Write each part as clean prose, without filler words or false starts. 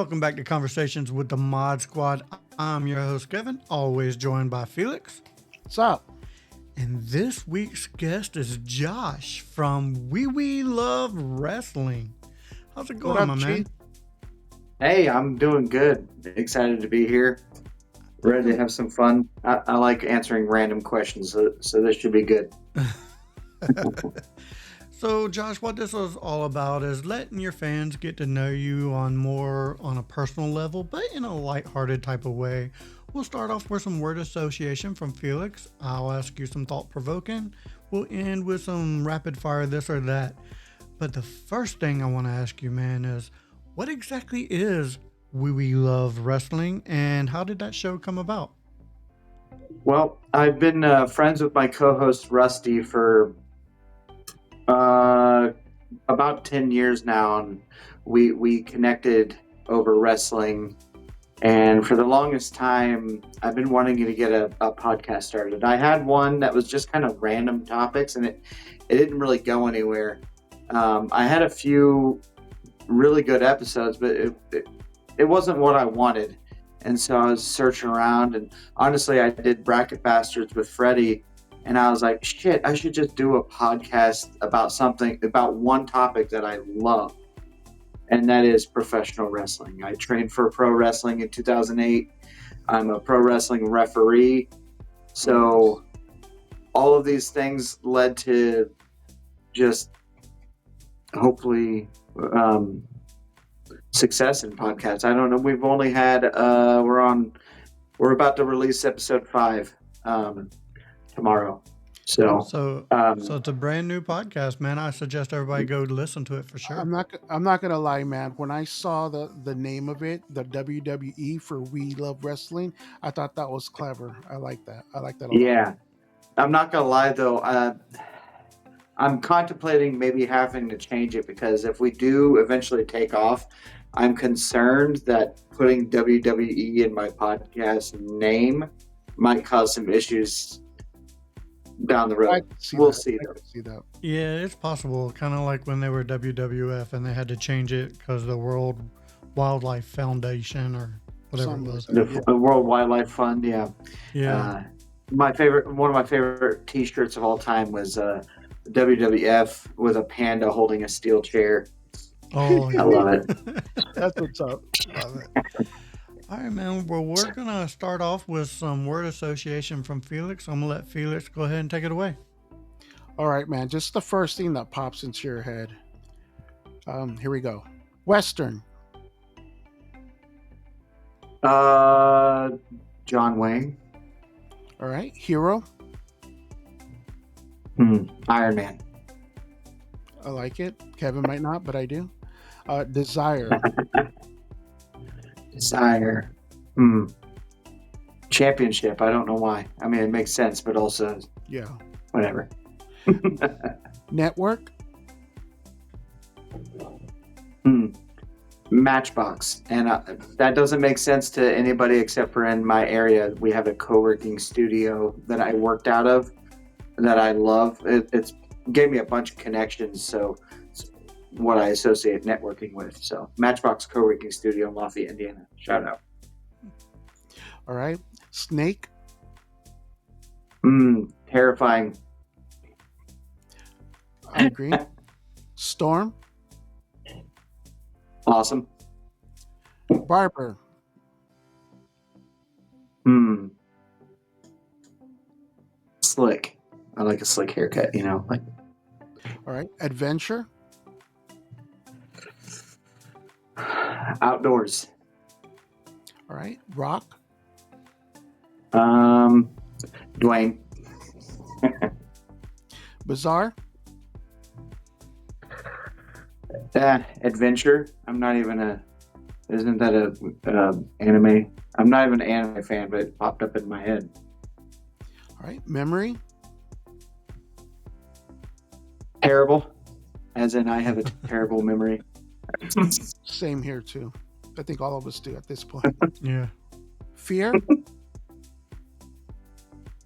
welcome back to Conversations with the Mod Squad. I'm your host, Kevin, always joined by Felix. What's up? And this week's guest is Josh from We Love Wrestling. How's it going, my man? Hey, I'm doing good. Excited to be here. Ready to have some fun. I like answering random questions, so this should be good. So, Josh, what this is all about is letting your fans get to know you on a personal level, but in a lighthearted type of way. We'll start off with some word association from Felix. I'll ask you some thought-provoking. We'll end with some rapid-fire this or that. But the first thing I want to ask you, man, is what exactly is We Love Wrestling, and how did that show come about? Well, I've been friends with my co-host Rusty for about 10 years now, and we connected over wrestling. And for the longest time, I've been wanting to get a podcast started. I had one that was just kind of random topics, and it didn't really go anywhere. I had a few really good episodes, but it wasn't what I wanted. And so I was searching around, and honestly, I did Bracket Bastards with Freddie, and I was like, shit, I should just do a podcast about one topic that I love, and that is professional wrestling. I trained for pro wrestling in 2008. I'm a pro wrestling referee. So all of these things led to just hopefully success in podcasts. I don't know. We've only had we're about to release episode 5 tomorrow. So it's a brand new podcast, man. I suggest everybody go listen to it for sure. I'm not gonna lie, man. When I saw the name of it, the WWE for We Love Wrestling, I thought that was clever. I like that. I like that a lot. Yeah, I'm not gonna lie though. I'm contemplating maybe having to change it, because if we do eventually take off, I'm concerned that putting WWE in my podcast name might cause some issues down the road. We'll see that. Yeah, it's possible. Kind of like when they were WWF and they had to change it because the World Wildlife Foundation or whatever it was. The World Wildlife Fund, yeah. Yeah. One of my favorite T-shirts of all time was WWF with a panda holding a steel chair. Oh, yeah. I love it. That's what's up. Love it. All right, man. Well, we're going to start off with some word association from Felix. I'm going to let Felix go ahead and take it away. All right, man. Just the first thing that pops into your head. Here we go. Western. John Wayne. All right. Hero. Iron Man. I like it. Kevin might not, but I do. Desire. Desire. Championship. I don't know why. I mean, it makes sense, but also, yeah, whatever. Network. Matchbox. And that doesn't make sense to anybody except for in my area. We have a co-working studio that I worked out of that I love. It's gave me a bunch of connections, so it's what I associate networking with. So Matchbox Co-working Studio in Lafayette, Indiana. Shout out. All right. Snake. Terrifying. I agree. Storm. Awesome. Barber. Slick. I like a slick haircut, like. All right. Adventure. Outdoors. All right. Rock. Dwayne. Bizarre. Adventure. I'm not even isn't that a anime? I'm not even an anime fan, but it popped up in my head. All right. Memory. Terrible, as in I have a terrible memory. Same here too. I think all of us do at this point. Yeah. Fear.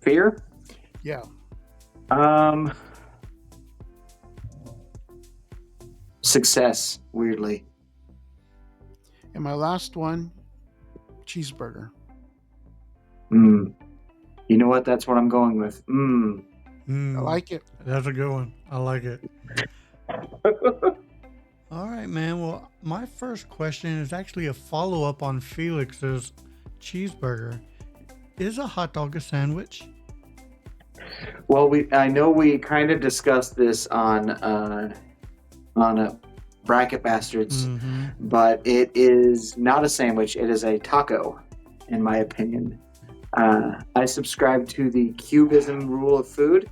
Fear? Yeah. Success, weirdly. And my last one, cheeseburger. You know what? That's what I'm going with. I like it. That's a good one. I like it. All right, man. Well, my first question is actually a follow-up on Felix's cheeseburger. Is a hot dog a sandwich? Well, I know we kind of discussed this on a Bracket Bastards, but it is not a sandwich. It is a taco, in my opinion. I subscribe to the cubism rule of food,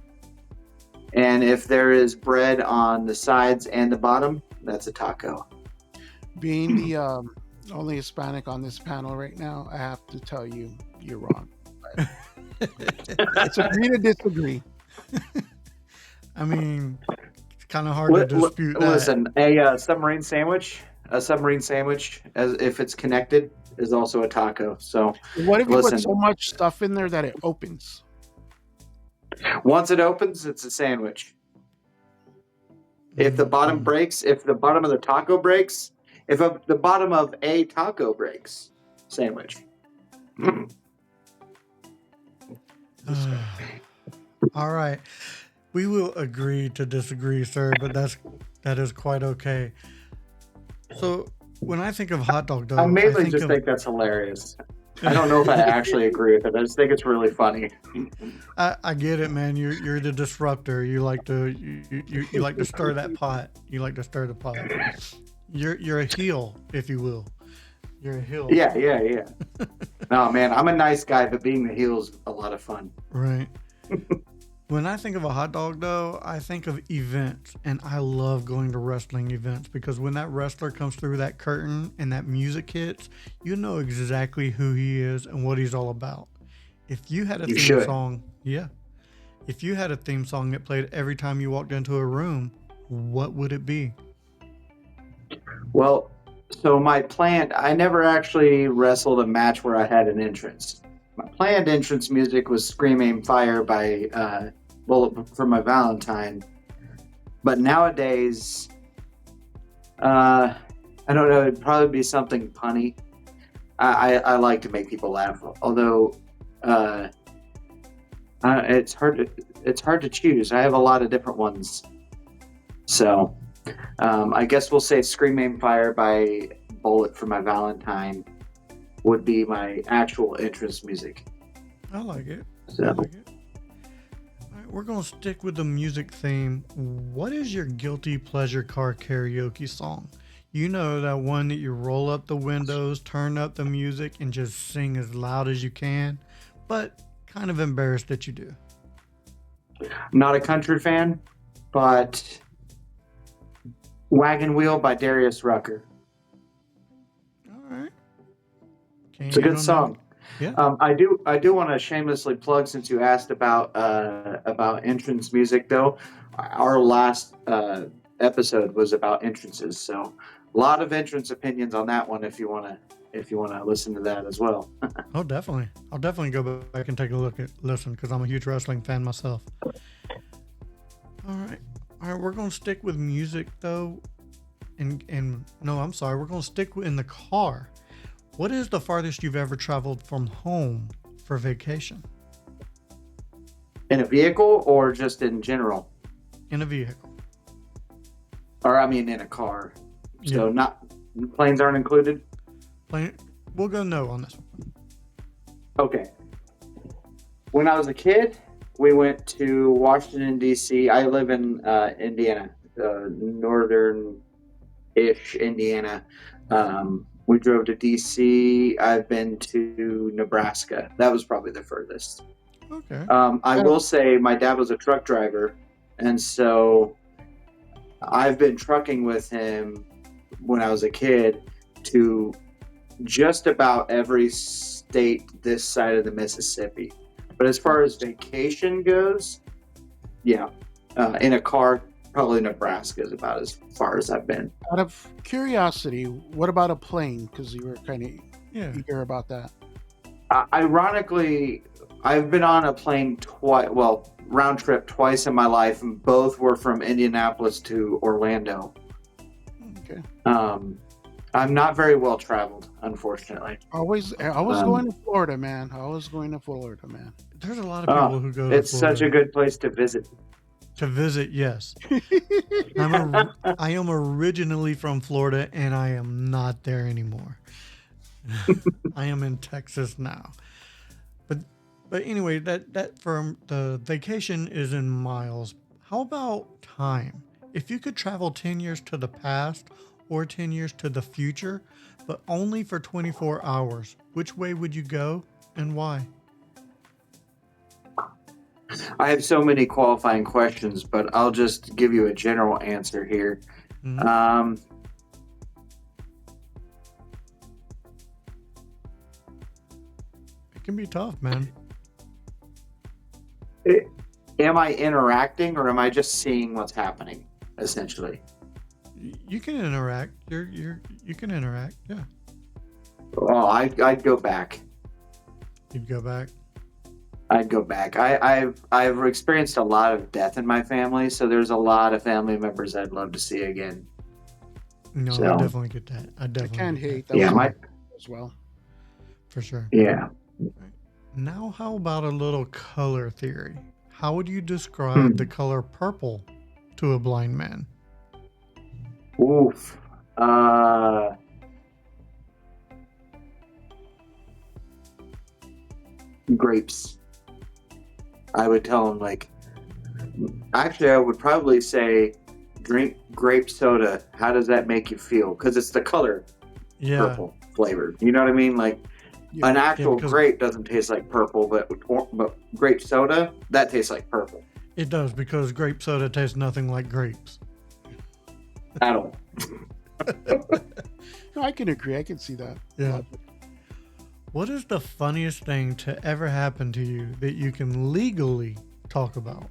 and if there is bread on the sides and the bottom, that's a taco. Being the only Hispanic on this panel right now, I have to tell you, you're wrong. It's agree to disagree. I mean, it's kind of hard to dispute that. Listen, a submarine sandwich, as if it's connected, is also a taco. So What if you put so much stuff in there that it opens? Once it opens, it's a sandwich. If the bottom breaks, if the bottom of the taco breaks, if the bottom of a taco breaks, sandwich. All right. We will agree to disagree, sir, but that is quite okay. So when I think of hot dog dough, I mainly think that's hilarious. I don't know if I actually agree with it. I just think it's really funny. I get it, man. You're the disruptor. You like to you like to stir that pot. You like to stir the pot. You're a heel, if you will. You're a heel. Yeah. No, man, I'm a nice guy, but being the heel is a lot of fun. Right. When I think of a hot dog, though, I think of events, and I love going to wrestling events because when that wrestler comes through that curtain and that music hits, you know exactly who he is and what he's all about. If you had a theme song, if you had a theme song that played every time you walked into a room, what would it be? Well, so I never actually wrestled a match where I had an entrance. My planned entrance music was Scream Aim Fire by Bullet for My Valentine. But nowadays, I don't know, it'd probably be something punny. I like to make people laugh, although it's hard to choose. I have a lot of different ones. So I guess we'll say Scream Aim Fire by Bullet for My Valentine would be my actual entrance music. I like it. So. I like it. All right, we're going to stick with the music theme. What is your guilty pleasure car karaoke song? You know, that one that you roll up the windows, turn up the music, and just sing as loud as you can, but kind of embarrassed that you do. Not a country fan, but Wagon Wheel by Darius Rucker. All right. It's a good song. Yeah. I do want to shamelessly plug, since you asked about entrance music, though. Our last episode was about entrances, so a lot of entrance opinions on that one. If you want to listen to that as well. Oh, definitely. I'll definitely go back and take a listen because I'm a huge wrestling fan myself. All right. We're gonna stick with music though, and no, I'm sorry. We're gonna stick in the car. What is the farthest you've ever traveled from home for vacation? In a vehicle or just in general? In a vehicle. Or I mean in a car. So not planes aren't included? We'll go no on this one. Okay. When I was a kid, we went to Washington, D.C. I live in Indiana, northern-ish Indiana. We drove to D.C. I've been to Nebraska. That was probably the furthest. Okay. I will say my dad was a truck driver, and so I've been trucking with him when I was a kid to just about every state this side of the Mississippi. But as far as vacation goes, in a car, probably Nebraska is about as far as I've been. Out of curiosity, what about a plane? Because you were kind of eager about that. Ironically, I've been on a plane round trip twice in my life, and both were from Indianapolis to Orlando. Okay. I'm not very well traveled, unfortunately. Always, I was going to Florida, man. I was going to Florida, man. There's a lot of people who go to It's Florida such a good place to visit. to visit. Yes, I am originally from Florida, and I am not there anymore. I am in Texas now. But anyway, that from the vacation is in miles. How about time? If you could travel 10 years to the past or 10 years to the future, but only for 24 hours, which way would you go and why? I have so many qualifying questions, but I'll just give you a general answer here. Mhm. It can be tough, man. Am I interacting or am I just seeing what's happening, essentially? You can interact. You can interact. Yeah. Oh, I'd go back. You'd go back. I'd go back. I've experienced a lot of death in my family, so there's a lot of family members I'd love to see again. No, So, I definitely get that. I I definitely can't get hate that. that Yeah, was as well. For sure. yeah. Now, how about a little color theory? How would you describe the color purple to a blind man? Oof. Grapes. I would tell him actually, I would probably say, drink grape soda. How does that make you feel? Because it's the color Yeah, purple flavored. You know what I mean? Like Yeah. an actual because grape doesn't taste like purple, but grape soda, that tastes like purple it does, because grape soda tastes nothing like grapes. at all. No, I can agree. I can see that. Yeah. What is the funniest thing to ever happen to you that you can legally talk about?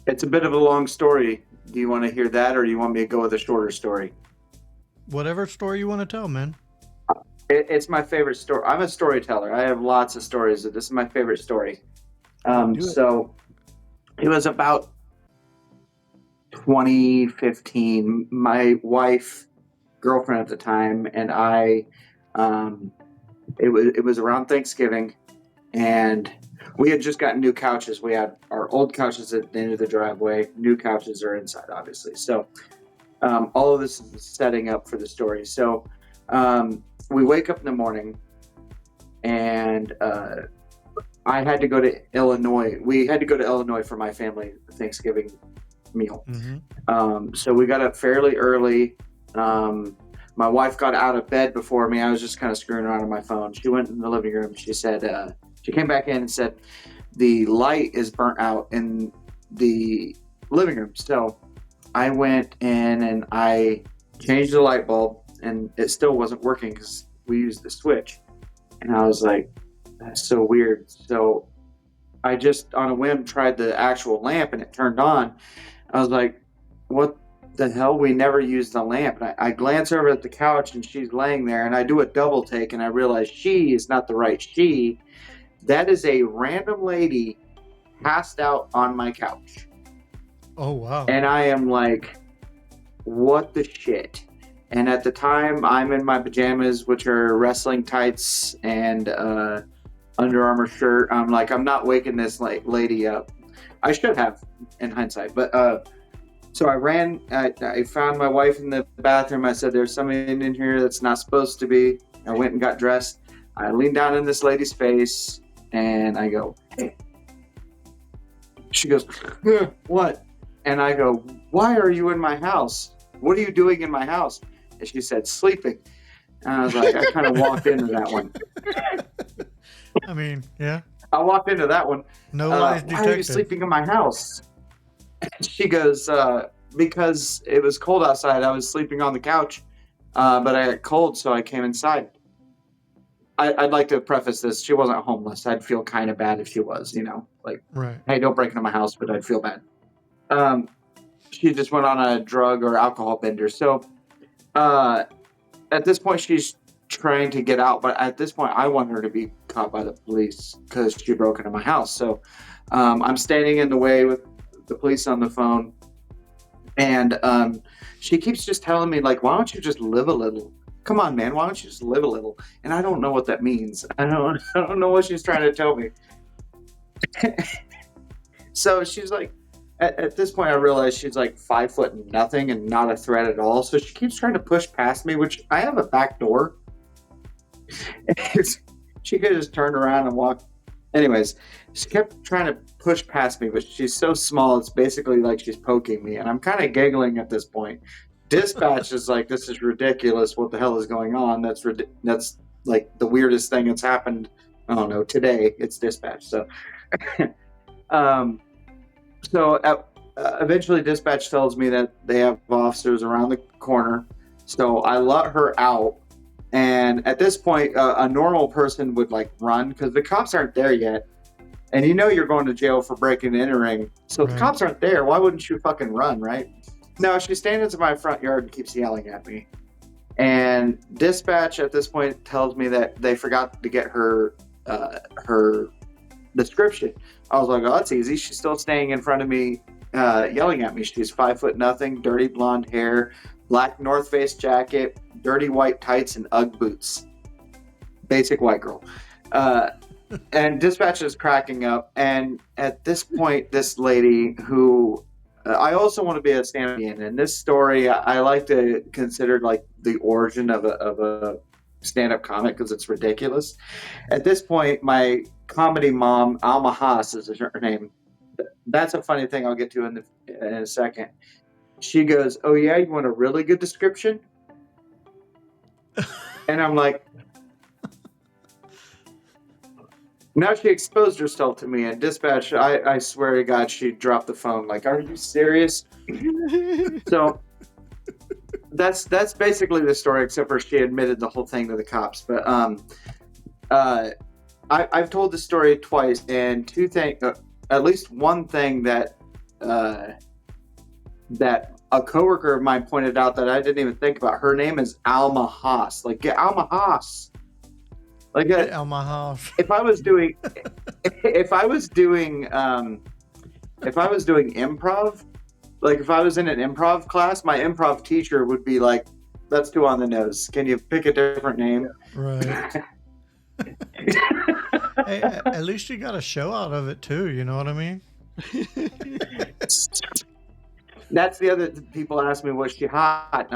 It's a bit of a long story. Do you want to hear that, or do you want me to go with a shorter story? Whatever story you want to tell, man. It's my favorite story. I'm a storyteller. I have lots of stories. This is my favorite story. Do it. So it was about 2015. My wife, girlfriend at the time, and I, it was around Thanksgiving, and we had just gotten new couches. We had our old couches at the end of the driveway. New couches are inside, obviously. So all of this is setting up for the story. So we wake up in the morning, and I had to go to Illinois. We had to go to Illinois for my family Thanksgiving meal. Mm-hmm. So we got up fairly early. My wife got out of bed before me. I was just kind of screwing around on my phone. She went in the living room. She said, she came back in and said, the light is burnt out in the living room. So I went in and I changed the light bulb, and it still wasn't working because we used the switch. And I was like, that's so weird. So I just, on a whim, tried the actual lamp, and it turned on. I was like, what the hell? We never used the lamp. And I glance over at the couch, and she's laying there, and I do a double take, and I realize she is not the right she. That is a random lady passed out on my couch. Oh, wow. And I am like, what the shit? And at the time, I'm in my pajamas, which are wrestling tights and Under Armour shirt. I'm like, I'm not waking this lady up. I should have, in hindsight. But so I ran. I found my wife in the bathroom. I said, there's somebody in here that's not supposed to be. I went and got dressed. I leaned down in this lady's face, and I go, hey. She goes, what? And I go, why are you in my house? What are you doing in my house? And she said, sleeping. And I was like, I kind of walked into that one. I mean, yeah. I walked into that one. No lies detected. Why are you sleeping in my house? And she goes, because it was cold outside. I was sleeping on the couch, but I got cold, so I came inside. I'd like to preface this. She wasn't homeless. I'd feel kind of bad if she was, like, Right. hey, don't break into my house, but I'd feel bad. She just went on a drug or alcohol bender. So at this point, she's trying to get out. But at this point, I want her to be caught by the police because she broke into my house. So I'm standing in the way with the police on the phone. And she keeps just telling me, like, why don't you just live a little? Come on, man, why don't you just live a little? And I don't know what that means. I don't know what she's trying to tell me. So she's like, at this point, I realize she's like 5'0" and not a threat at all. So she keeps trying to push past me, which I have a back door. She could just turn around and walk. Anyways, she kept trying to push past me, but she's so small, it's basically like she's poking me. And I'm kind of giggling at this point. Dispatch is like, this is ridiculous. What the hell is going on? That's like the weirdest thing that's happened. I don't know. Today, it's dispatch. So, eventually dispatch tells me that they have officers around the corner. So I let her out. And at this point, a normal person would like run because the cops aren't there yet. And you know you're going to jail for breaking and entering. So if the cops aren't there, why wouldn't you fucking run, right? No, she stands in my front yard and keeps yelling at me. And dispatch at this point tells me that they forgot to get her description. I was like, oh, that's easy. She's still staying in front of me, yelling at me. She's 5'0", dirty blonde hair, black North Face jacket, dirty white tights, and Ugg boots. Basic white girl. And dispatch is cracking up. And at this point, this lady who I also want to be a stand-up in. And this story, I like to consider like the origin of a stand-up comic because it's ridiculous. At this point, my comedy mom, Alma Haas is her name. That's a funny thing I'll get to in a second. She goes, oh yeah, you want a really good description? And I'm like, now she exposed herself to me, and dispatch, I swear to God, she dropped the phone. Like, are you serious? So that's basically the story, except for she admitted the whole thing to the cops. But I've told the story twice, and two things, at least one thing that that a coworker of mine pointed out that I didn't even think about. Her name is Alma Haas. Like, get Alma Haas. Like Alma Haas. If I was doing improv, like if I was in an improv class, my improv teacher would be like, "That's too on the nose. Can you pick a different name?" Right. Hey, at least you got a show out of it too. You know what I mean? That's the other. People ask me, was she hot?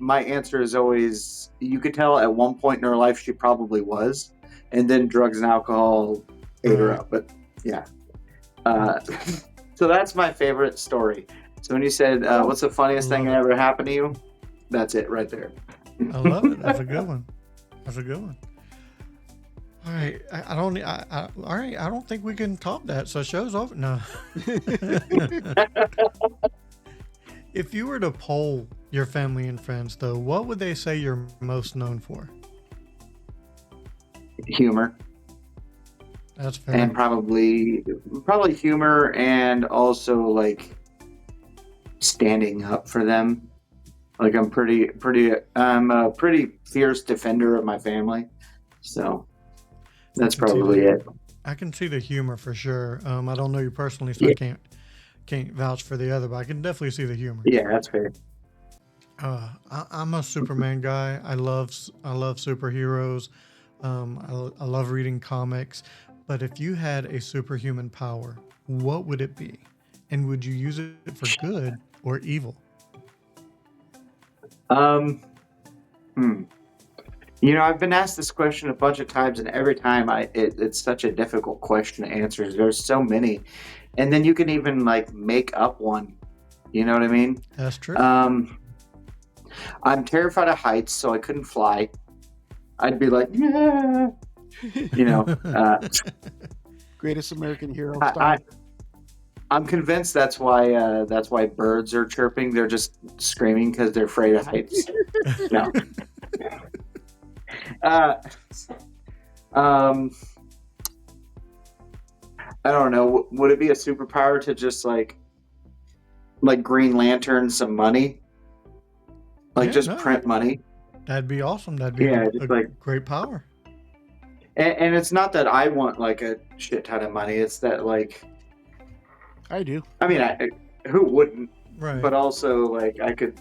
My answer is always, you could tell at one point in her life she probably was, and then drugs and alcohol ate her up. But yeah. So that's my favorite story. So when you said, what's the funniest thing that ever happened to you? That's it right there. I love it. That's a good one. That's a good one. All right. I don't think we can top that. So show's over. No. If you were to poll your family and friends, though, what would they say you're most known for? Humor. That's fair. And probably humor, and also like standing up for them. Like I'm a pretty fierce defender of my family. So that's probably it. I can see the humor for sure. I don't know you personally, so I can't vouch for the other, but I can definitely see the humor. Yeah, that's fair. I'm a Superman guy. I love superheroes. I love reading comics. But if you had a superhuman power, what would it be? And would you use it for good or evil? I've been asked this question a bunch of times, and every time it's such a difficult question to answer. There's so many. And then you can even like make up one. You know what I mean? That's true. I'm terrified of heights, so I couldn't fly. I'd be like, yeah. Greatest American hero style. I'm convinced that's why birds are chirping. They're just screaming because they're afraid of heights. No. I don't know. Would it be a superpower to just like Green Lantern some money? Print money? That'd be awesome. That'd be a great power. And it's not that I want like a shit ton of money. It's that like I do. I mean, who wouldn't? Right. but also like I could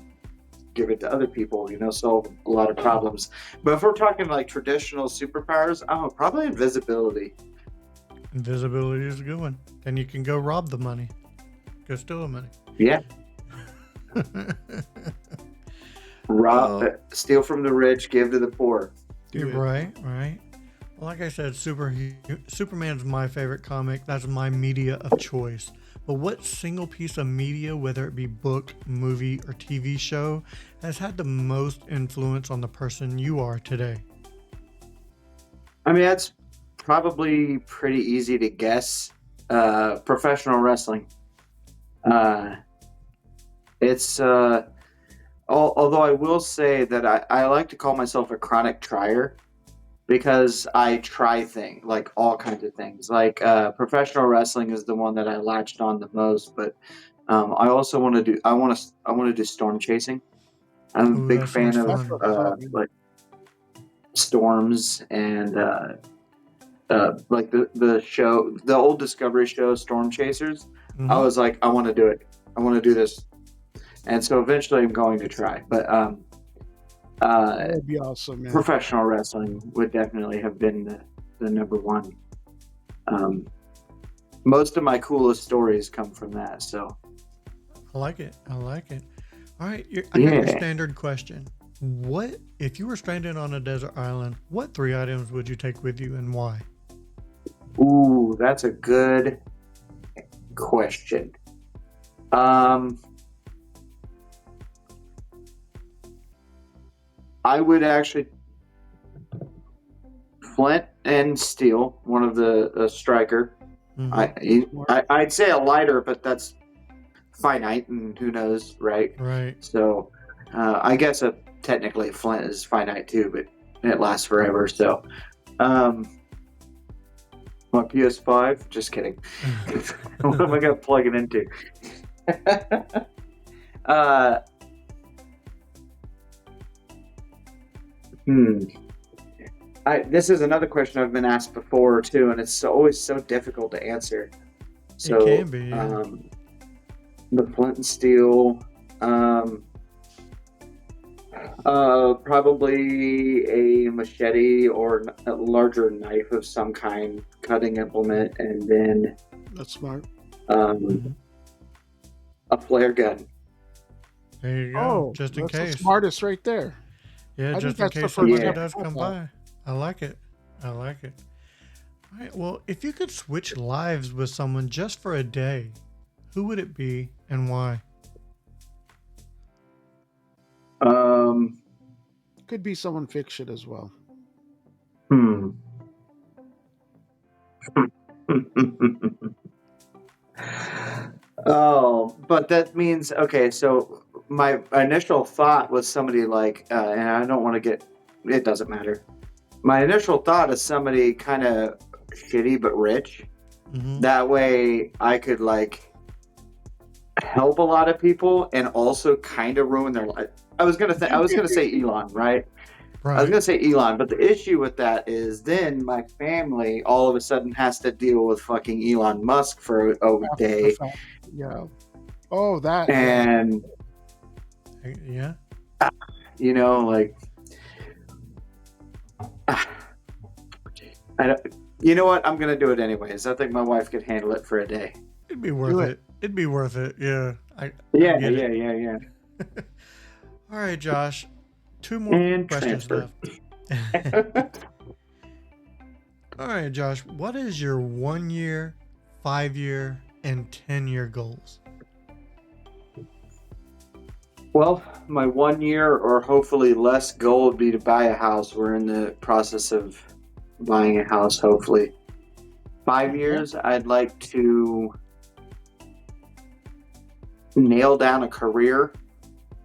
give it to other people, solve a lot of problems. But if we're talking like traditional superpowers, probably invisibility. Invisibility is a good one. Then you can go rob the money. Go steal the money. Yeah. Well, Steal from the rich, give to the poor. you're right. Well, like I said, Superman's my favorite comic. That's my media of choice. But what single piece of media, whether it be book, movie, or TV show, has had the most influence on the person you are today? I mean, that's probably pretty easy to guess. Professional wrestling. It's although I will say that I like to call myself a chronic trier because I try things, like all kinds of things. Like professional wrestling is the one that I latched on the most, but I also want to do I want to do storm chasing. I'm a Ooh, big that fan sounds of fun. like storms and like the old Discovery show, Storm Chasers. I was like, I want to do it. I want to do this, and so eventually I'm going to try. But That would be awesome, man. professional wrestling would definitely have been the number one. Most of my coolest stories come from that. So I like it. All right, I got your standard question. What if you were stranded on a desert island? What 3 items would you take with you and why? Ooh, that's a good question. I would actually flint and steel, one of the striker. I'd say a lighter, but that's finite, and who knows, right? Right. So I guess technically flint is finite too, but it lasts forever. So my PS5, just kidding. What am I gonna plug it into? This is another question I've been asked before too, and it's always so difficult to answer. So it can be, yeah. The flint and steel, probably a machete or a larger knife of some kind, cutting implement, and then that's smart. A flare gun. There you go. Just in case. The smartest right there. Yeah, just in case somebody does come by. I like it. All right. Well, if you could switch lives with someone just for a day, who would it be and why? Could be someone fiction as well. Oh, but that means, okay, so my initial thought was somebody like, and I don't want to get, it doesn't matter. My initial thought is somebody kind of shitty but rich. That way I could like help a lot of people and also kind of ruin their life. I was gonna say Elon, right? I was gonna say Elon, but the issue with that is then my family all of a sudden has to deal with fucking Elon Musk for a day. Yeah. Oh, that. And yeah. Like you know what? I'm gonna do it anyways. I think my wife could handle it for a day. It'd be worth it. It'd be worth it. Yeah. Yeah. All right, Josh. 2 more questions left. All right, Josh. What is your 1 year, 5 year, and 10-year goals? Well, my 1 year or hopefully less goal would be to buy a house. We're in the process of buying a house, hopefully. 5 years, I'd like to nail down a career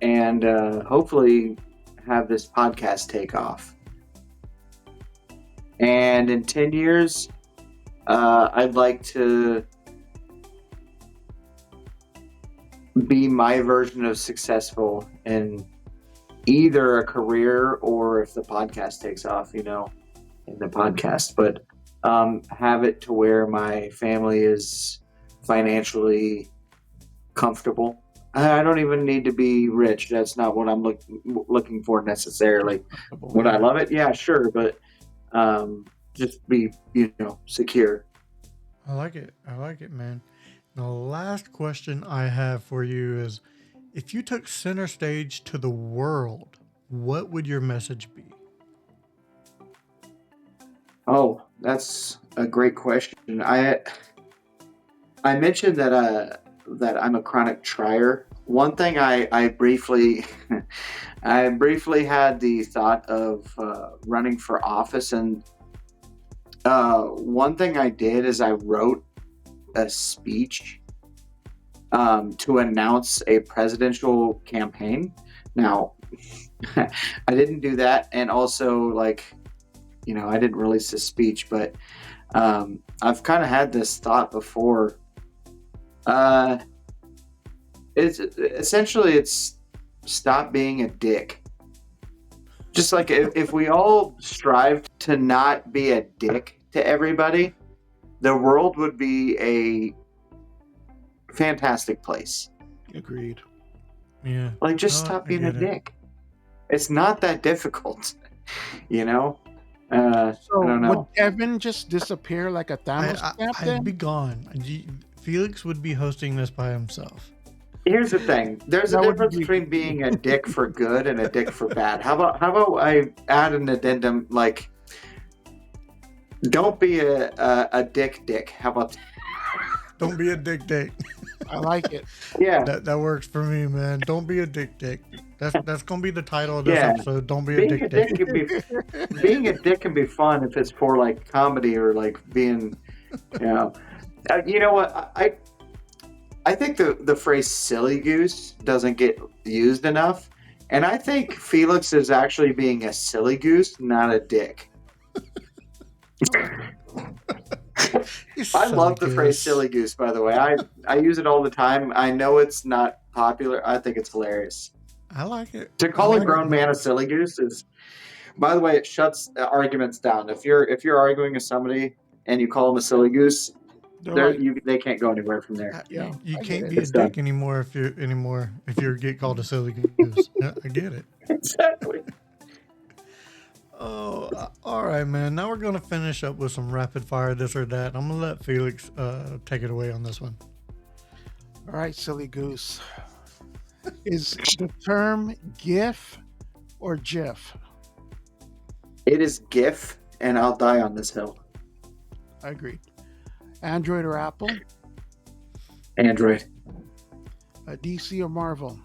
and hopefully have this podcast take off. And in 10 years, I'd like to be my version of successful in either a career or if the podcast takes off, in the podcast, but have it to where my family is financially comfortable I don't even need to be rich. That's not what I'm looking for necessarily. Would I Yeah. love it? Yeah, sure, but just be secure. I like it. I like it, man. The last question I have for you is, if you took center stage to the world, what would your message be? Oh, that's a great question. I mentioned that I'm a chronic trier. One thing I briefly I briefly had the thought of running for office, and one thing I did is I wrote a speech to announce a presidential campaign. Now, I didn't do that, and also I didn't release this speech, but I've kind of had this thought before. Uh, it's stop being a dick. Just like if we all strived to not be a dick to everybody, the world would be a fantastic place. Agreed. Yeah. Like, just stop being a dick. It's not that difficult, you know? I So don't would know. Kevin just disappear like a Thanos snap I'd then? be gone. Felix would be hosting this by himself. Here's the thing. There's a That would difference be- between being a dick for good and a dick for bad. How about I add an addendum like, don't be a dick. How about that? Don't be a dick. I like it. Yeah. That works for me, man. Don't be a dick. That's gonna be the title of this Yeah. episode. Don't be a Being a dick. dick can be being a dick can be fun if it's for like comedy or like being, you know what? I think the phrase "silly goose" doesn't get used enough, and I think Felix is actually being a silly goose, not a dick. I love the phrase "silly goose." By the way, I use it all the time. I know it's not popular. I think it's hilarious. I like it. To call a grown man a silly goose is, by the way, it shuts arguments down. If you're arguing with somebody and you call them a silly goose, they can't go anywhere from there. Yeah, You I can't get be it. a dick anymore if you get called a silly goose. Yeah, I get it. Exactly. Oh, all right, man. Now we're gonna finish up with some rapid fire, this or that. I'm gonna let Felix take it away on this one. All right, silly goose. Is the term GIF or GIF? It is GIF, and I'll die on this hill. I agree. Android or Apple? Android. DC or Marvel?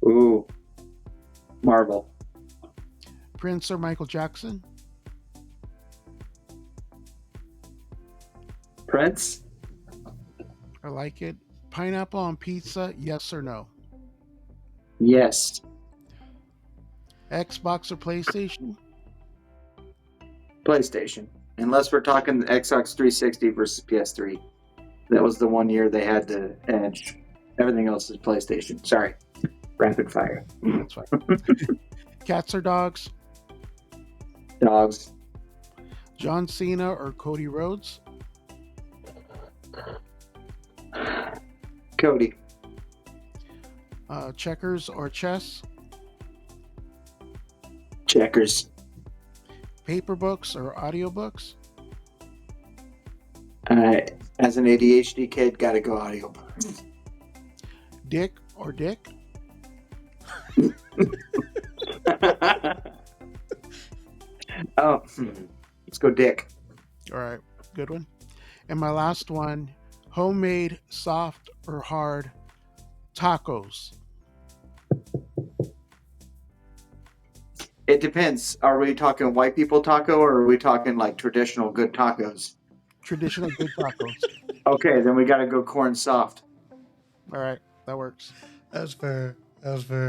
Ooh. Marvel. Prince or Michael Jackson? Prince. I like it. Pineapple on pizza, yes or no? Yes. Xbox or PlayStation? PlayStation. Unless we're talking the Xbox 360 versus PS3. That was the one year they had the edge. Everything else is PlayStation. Sorry. Rapid fire. That's fine. Cats or dogs? Dogs. John Cena or Cody Rhodes? Cody. Checkers or chess? Checkers. Paper books or audiobooks? As an ADHD kid, gotta go audiobook. Dick or Dick? Oh, let's go Dick. All right, good one. And my last one, homemade, soft or hard tacos? It depends. Are we talking white people taco or are we talking like traditional good tacos? Traditional good tacos. Okay, then we gotta go corn soft. All right, that works. That's fair. Those All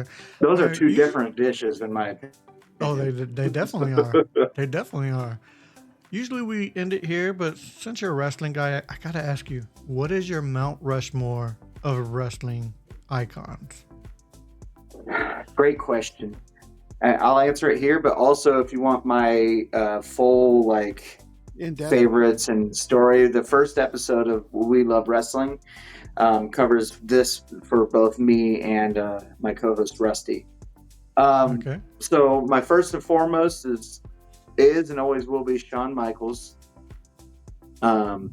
are right, two different dishes in my opinion. Oh, they definitely are. They definitely are. Usually we end it here, but since you're a wrestling guy, I gotta ask you, what is your Mount Rushmore of wrestling icons? Great question. I'll answer it here, but also if you want my full In depth. favorites and story, the first episode of We Love Wrestling, covers this for both me and my co-host Rusty. Okay. So my first and foremost is and always will be Shawn Michaels. 2,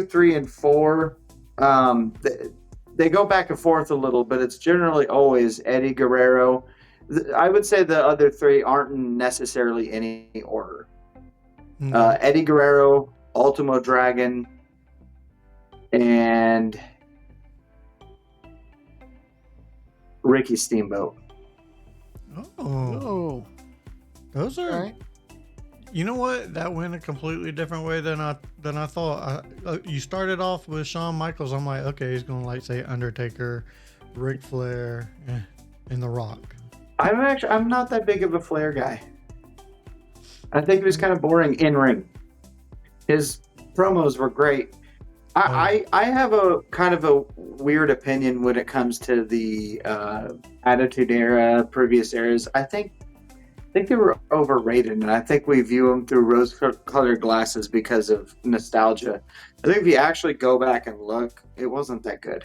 3, and 4. They go back and forth a little, but it's generally always Eddie Guerrero. I would say the other 3 aren't necessarily any order. Okay. Eddie Guerrero, Ultimo Dragon, and Ricky Steamboat. Oh, Those are. right. You know what? That went a completely different way than I thought. You started off with Shawn Michaels. I'm like, okay, he's gonna like say Undertaker, Ric Flair, and The Rock. I'm not that big of a Flair guy. I think he was kind of boring in ring. His promos were great. I have a kind of a weird opinion when it comes to the Attitude Era, previous eras. I think they were overrated, and I think we view them through rose-colored glasses because of nostalgia. I think if you actually go back and look, it wasn't that good.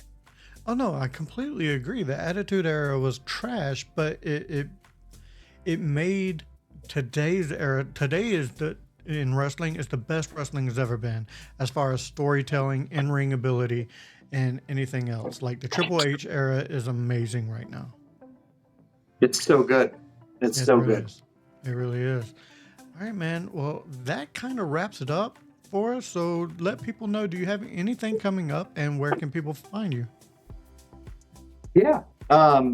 Oh no, I completely agree. The Attitude Era was trash, but it made today's era. In wrestling is the best wrestling has ever been, as far as storytelling, in-ring ability, and anything else. Like the Triple H era is amazing right now. It's so good. It's It so really good. is. It really is. All right, man. Well, that kind of wraps it up for us. So let people know, do you have anything coming up, and where can people find you? Yeah.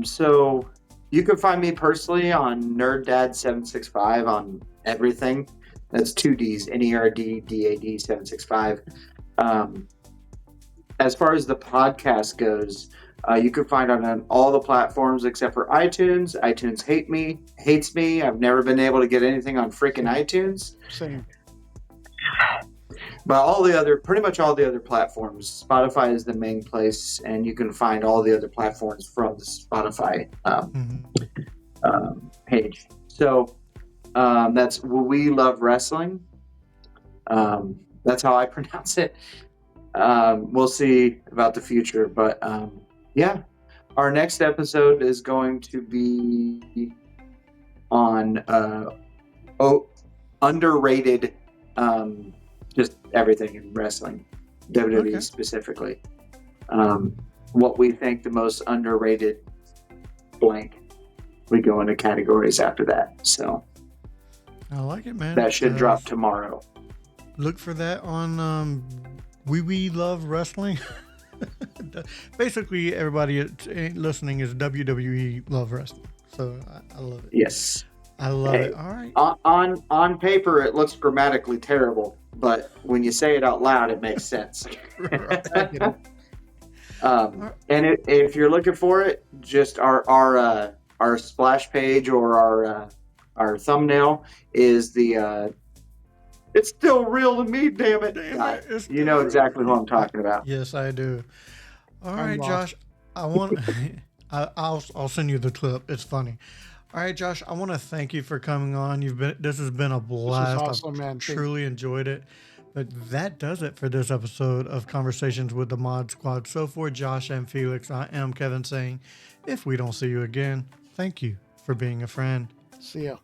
So you can find me personally on NerdDad765 on everything. That's 2 Ds, NERDDAD 765. As far as the podcast goes, you can find it on all the platforms except for iTunes. iTunes hates me. I've never been able to get anything on freaking iTunes. Same. But pretty much all the other platforms, Spotify is the main place, and you can find all the other platforms from the Spotify page. So that's We Love Wrestling. That's how I pronounce it. We'll see about the future, but yeah, our next episode is going to be on underrated, just everything in wrestling, WWE specifically. What we think the most underrated blank. We go into categories after that. So I like it, man. That should drop tomorrow. Look for that on We Love Wrestling. Basically, everybody listening is WWE Love Wrestling. So I love it. Yes. I love it. All right. On paper, it looks grammatically terrible, but when you say it out loud, it makes sense. And if you're looking for it, just our splash page or our thumbnail is the it's still real to me, damn it. You know exactly who I'm talking about. Yes, I do. All right, Josh. I'll send you the clip. It's funny. All right, Josh, I want to thank you for coming on. This has been a blast. This is awesome, man. I've truly enjoyed it. But that does it for this episode of Conversations with the Mod Squad. So for Josh and Felix, I am Kevin saying, if we don't see you again, thank you for being a friend. See ya.